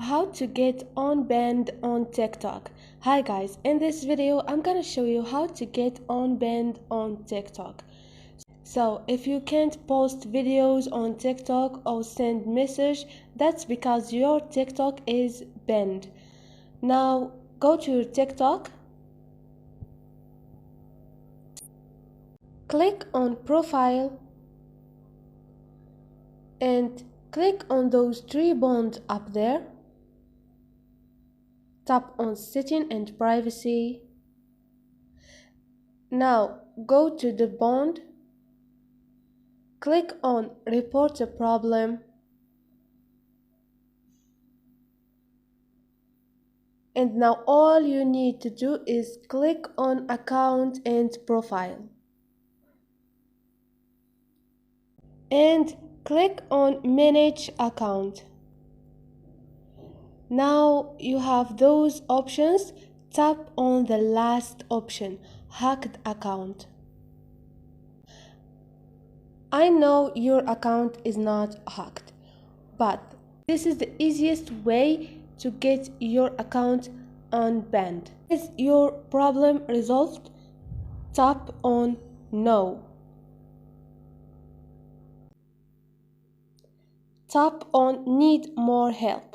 How to get unbanned on TikTok. Hi guys, in this video I'm gonna show you how to get unbanned on TikTok. So if you can't post videos on TikTok or send message, that's because your TikTok is banned. Now go to your TikTok, click on profile and click on those three buttons up there. Tap on setting and privacy. Now go to the bond, click on report a problem, and now all you need to do is click on account and profile and click on manage account. Now you have those options. Tap on the last option, hacked account. I know your account is not hacked, but this is the easiest way to get your account unbanned. Is your problem resolved? Tap on no. Tap on need more help.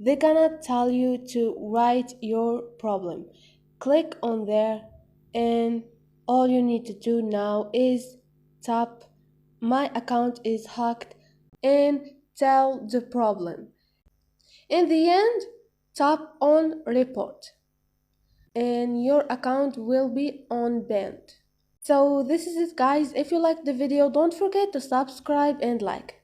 They're gonna tell you to write your problem. Click on there and all you need to do now is tap my account is hacked and tell the problem. In the end, tap on report and your account will be unbanned. So this is it guys. If you liked the video, don't forget to subscribe and like.